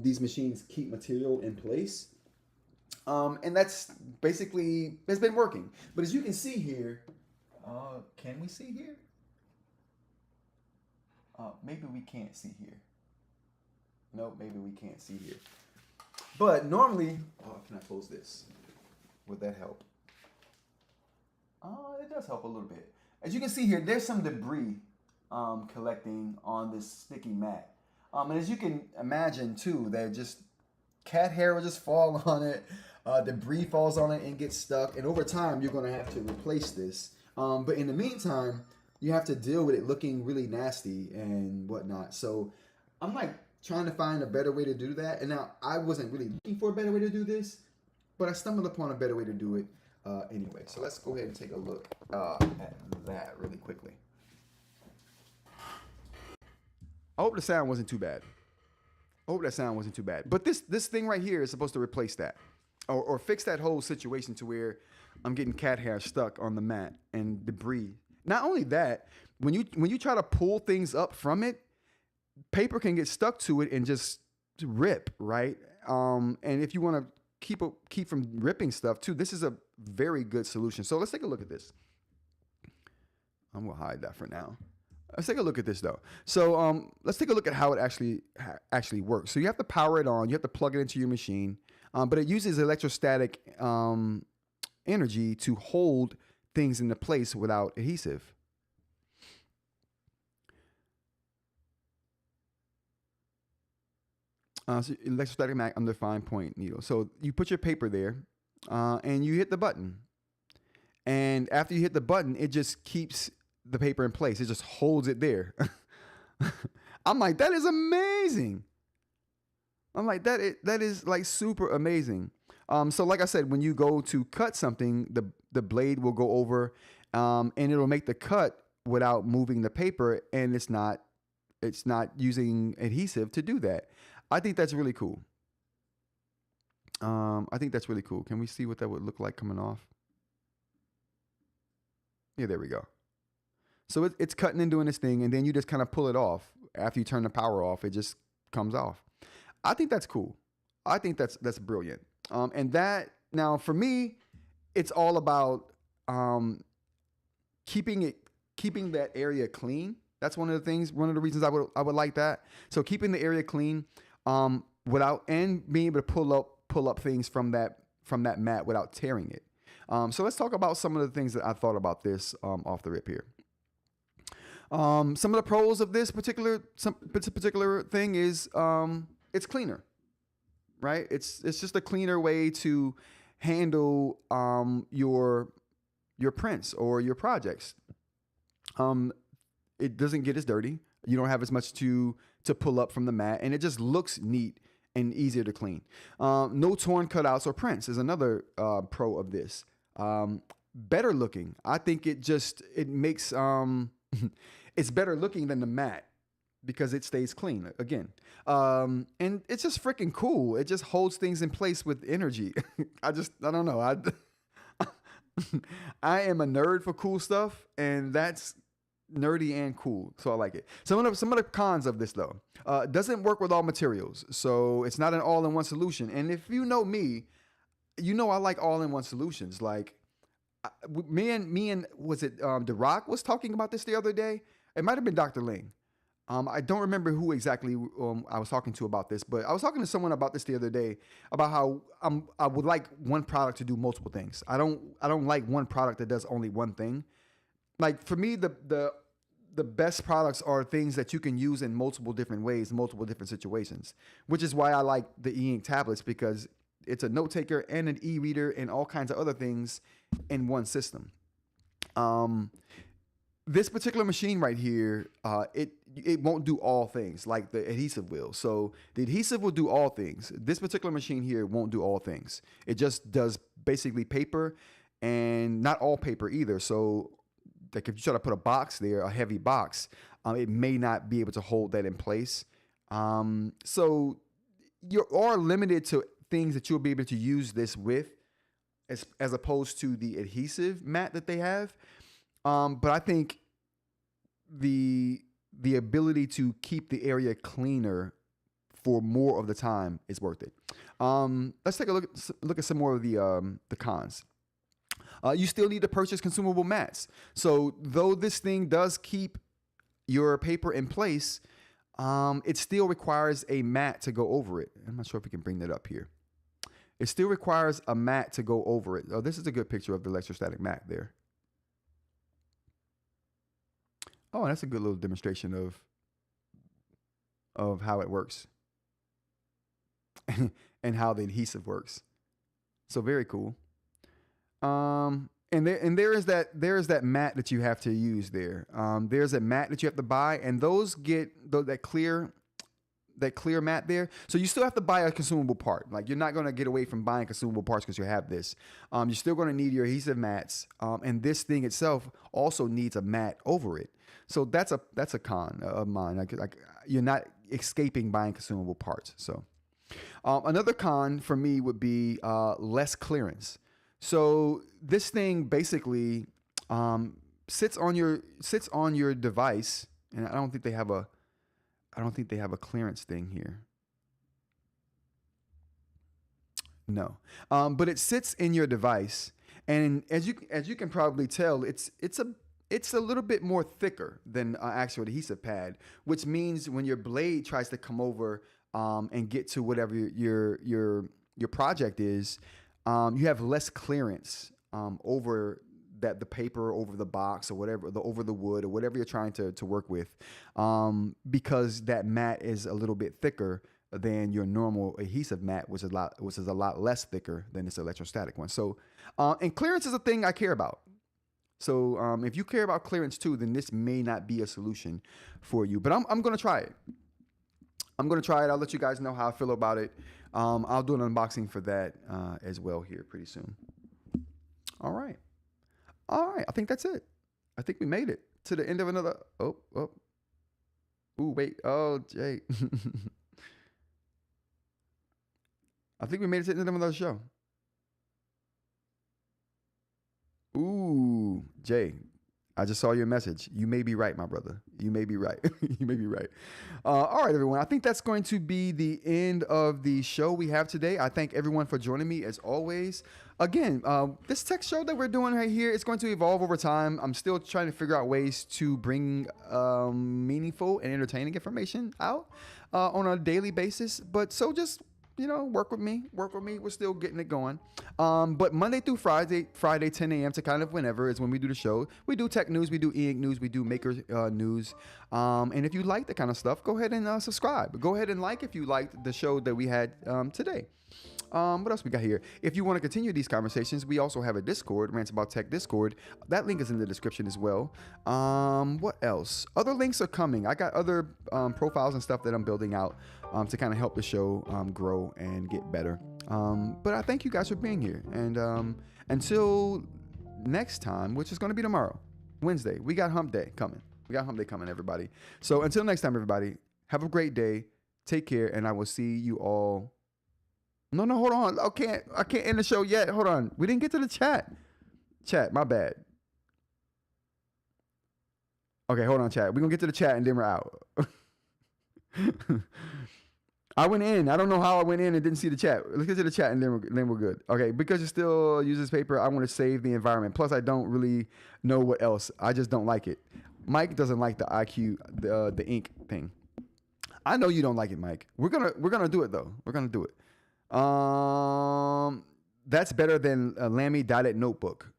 these machines keep material in place. And that's basically, it's been working. But as you can see here, can we see here? Maybe we can't see here. Nope, maybe we can't see here. But normally, can I close this? Would that help? It does help a little bit. As you can see here, there's some debris collecting on this sticky mat. And as you can imagine too, that just cat hair will just fall on it. Debris falls on it and gets stuck. And over time, you're going to have to replace this. But in the meantime, you have to deal with it looking really nasty and whatnot. So I'm like trying to find a better way to do that. And now I wasn't really looking for a better way to do this, but I stumbled upon a better way to do it anyway. So let's go ahead and take a look at that really quickly. I hope the sound wasn't too bad. But this thing right here is supposed to replace that or fix that whole situation to where I'm getting cat hair stuck on the mat and debris. Not only that, when you try to pull things up from it, paper can get stuck to it and just rip, right? And if you want to keep from ripping stuff too, this is a very good solution. So let's take a look at this. I'm gonna hide that for now. Let's take a look at this though. So let's take a look at how it actually works. So you have to power it on. You have to plug it into your machine, but it uses electrostatic energy to hold things into place without adhesive. So electrostatic mat undefined point needle. So you put your paper there, and you hit the button. And after you hit the button, it just keeps the paper in place. It just holds it there. I'm like, that is amazing. I'm like, that is like super amazing. So like I said, when you go to cut something, the blade will go over, and it'll make the cut without moving the paper, and it's not using adhesive to do that. I think that's really cool. Can we see what that would look like coming off? Yeah, there we go. So it's cutting and doing this thing, and then you just kind of pull it off. After you turn the power off, it just comes off. I think that's cool. I think that's brilliant. And that, now for me, it's all about keeping that area clean. That's one of the reasons I would like that. So keeping the area clean, without, and being able to pull up things from that mat without tearing it. So let's talk about some of the things that I thought about this off the rip here. Some of the pros of this particular thing is it's cleaner. right? It's just a cleaner way to handle your prints or your projects. Um, it doesn't get as dirty. You don't have as much to pull up from the mat, and it just looks neat and easier to clean. No torn cutouts or prints is another pro of this. Better looking. I think it makes it's better looking than the mat because it stays clean again. And it's just freaking cool. It just holds things in place with energy. I don't know. I am a nerd for cool stuff, and that's nerdy and cool, so I like it. Some of the cons of this though, doesn't work with all materials, so it's not an all-in-one solution. And if you know me, you know I like all-in-one solutions. Like me and was it The Rock was talking about this the other day? It might have been Dr. Ling. I don't remember who exactly I was talking to about this, but I was talking to someone about this the other day about how I would like one product to do multiple things. I don't like one product that does only one thing. Like for me, the best products are things that you can use in multiple different ways, multiple different situations, which is why I like the eInk tablets, because it's a note taker and an e-reader and all kinds of other things in one system. This particular machine right here, it won't do all things like the adhesive will. So the adhesive will do all things. This particular machine here won't do all things. It just does basically paper, and not all paper either. So like if you try to put a box there, a heavy box, it may not be able to hold that in place. So you are limited to things that you'll be able to use this with, as opposed to the adhesive mat that they have. But I think the ability to keep the area cleaner for more of the time is worth it. Let's take a look at some more of the cons. You still need to purchase consumable mats. So though this thing does keep your paper in place, it still requires a mat to go over it. I'm not sure if we can bring that up here. It still requires a mat to go over it. Oh, this is a good picture of the electrostatic mat there. Oh, that's a good little demonstration of how it works and how the adhesive works. So very cool. And there is that mat that you have to use there. There's a mat that you have to buy, and those get that clear mat there. So you still have to buy a consumable part. Like you're not going to get away from buying consumable parts because you have this. You're still going to need your adhesive mats, and this thing itself also needs a mat over it. So that's a con of mine. Like you're not escaping buying consumable parts. So another con for me would be less clearance. So this thing basically sits on your device, and I don't think they have a clearance thing here. No, but it sits in your device, and as you can probably tell, it's a little bit more thicker than an actual adhesive pad, which means when your blade tries to come over and get to whatever your project is, you have less clearance over the paper, over the box, or whatever, over the wood, or whatever you're trying to work with, because that mat is a little bit thicker than your normal adhesive mat, which is a lot less thicker than this electrostatic one. So, and clearance is a thing I care about. So, if you care about clearance too, then this may not be a solution for you. But I'm gonna try it. I'm gonna try it. I'll let you guys know how I feel about it. I'll do an unboxing for that as well here pretty soon. All right. I think that's it. I think we made it to the end of another. Ooh, wait. Oh, Jay. I think we made it to the end of another show. Ooh, Jay, I just saw your message. You may be right, my brother. You may be right. You may be right. All right, everyone. I think that's going to be the end of the show we have today. I thank everyone for joining me as always. Again, this tech show that we're doing right here is going to evolve over time. I'm still trying to figure out ways to bring meaningful and entertaining information out on a daily basis. But so just work with me. We're still getting it going. But Monday through Friday, 10 a.m. to kind of whenever is when we do the show. We do tech news, we do eInk news, we do maker news. And if you like that kind of stuff, go ahead and subscribe. Go ahead and like if you liked the show that we had today. What else we got here? If you want to continue these conversations, we also have a Discord, Rants About Tech Discord. That link is in the description as well. What else? Other links are coming. I got other profiles and stuff that I'm building out to kind of help the show grow and get better. But I thank you guys for being here. And until next time, which is going to be tomorrow, Wednesday, we got Hump Day coming. Everybody. So until next time, everybody, have a great day. Take care, and I will see you all. No, hold on. I can't end the show yet. Hold on. We didn't get to the chat. Chat, my bad. Okay, hold on, chat. We're going to get to the chat and then we're out. I went in. I don't know how I went in and didn't see the chat. Let's get to the chat and then we're good. Okay, because it still uses paper, I want to save the environment. Plus, I don't really know what else. I just don't like it. Mike doesn't like the IQ, the Inq thing. I know you don't like it, Mike. We're gonna do it though. We're gonna do it. That's better than a Lamy dotted notebook.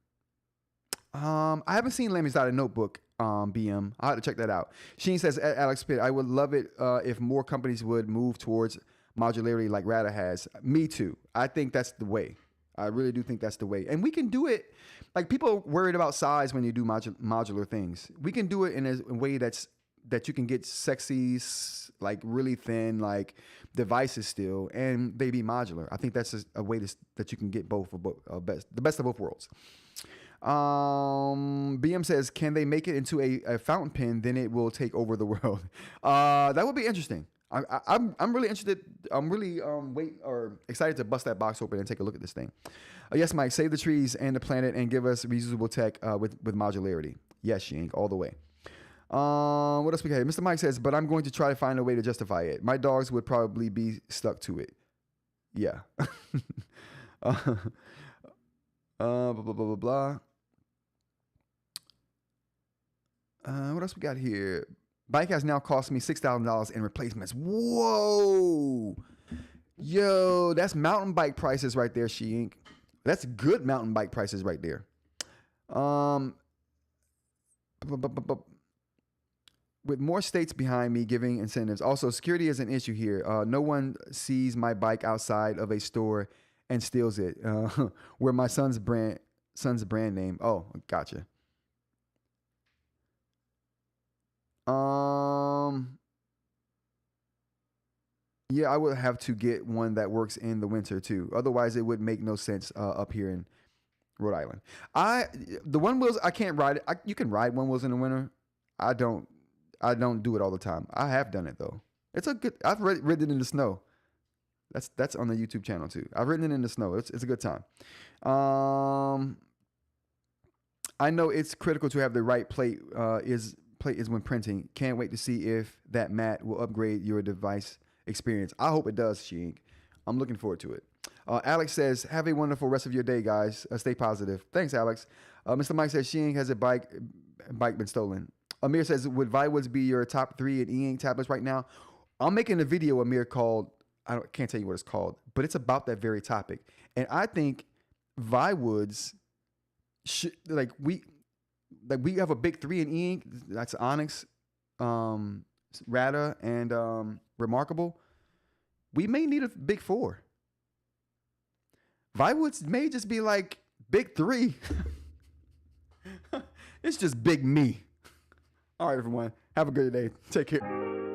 I haven't seen Lamy's dotted notebook. BM. I'll have to check that out. Sheen says, Alex Pitt, I would love it if more companies would move towards modularity like Ratta has. Me too. I think that's the way. I really do think that's the way. And we can do it. Like, people are worried about size when you do modular things. We can do it in a way that you can get sexy, like really thin, like devices still, and they be modular. I think that's a way that you can get both of the best of both worlds. BM says, can they make it into a fountain pen? Then it will take over the world. That would be interesting. I'm really interested. I'm really excited to bust that box open and take a look at this thing. Yes, Mike, save the trees and the planet and give us reusable tech with modularity. Yes, Inq, all the way. What else we got? Mr. Mike says, but I'm going to try to find a way to justify it. My dogs would probably be stuck to it. Yeah. Blah, blah, blah, blah, blah. What else we got here? Bike has now cost me $6,000 in replacements. Whoa. Yo, that's mountain bike prices right there, Inq. That's good mountain bike prices right there. With more states behind me giving incentives. Also, security is an issue here. No one sees my bike outside of a store and steals it. Where my son's brand name. Oh, gotcha. Yeah, I would have to get one that works in the winter too. Otherwise, it would make no sense up here in Rhode Island. The one wheels, I can't ride it. You can ride one wheels in the winter. I don't do it all the time. I have done it though. I've ridden it in the snow. That's on the YouTube channel too. I've ridden it in the snow. It's a good time. I know it's critical to have the right plate is when printing. Can't wait to see if that mat will upgrade your device experience. I hope it does, Inq. I'm looking forward to it. Alex says, have a wonderful rest of your day, guys. Stay positive. Thanks, Alex. Mr. Mike says, Inq has a bike been stolen. Amir says, would ViWoods be your top 3 in eInk tablets right now? I'm making a video, Amir, called, can't tell you what it's called, but it's about that very topic. And I think ViWoods should, we have a big 3 in eInk. That's Onyx, Ratta, and Remarkable. We may need a big 4. ViWoods may just be like big 3. It's just big me. All right, everyone. Have a good day. Take care.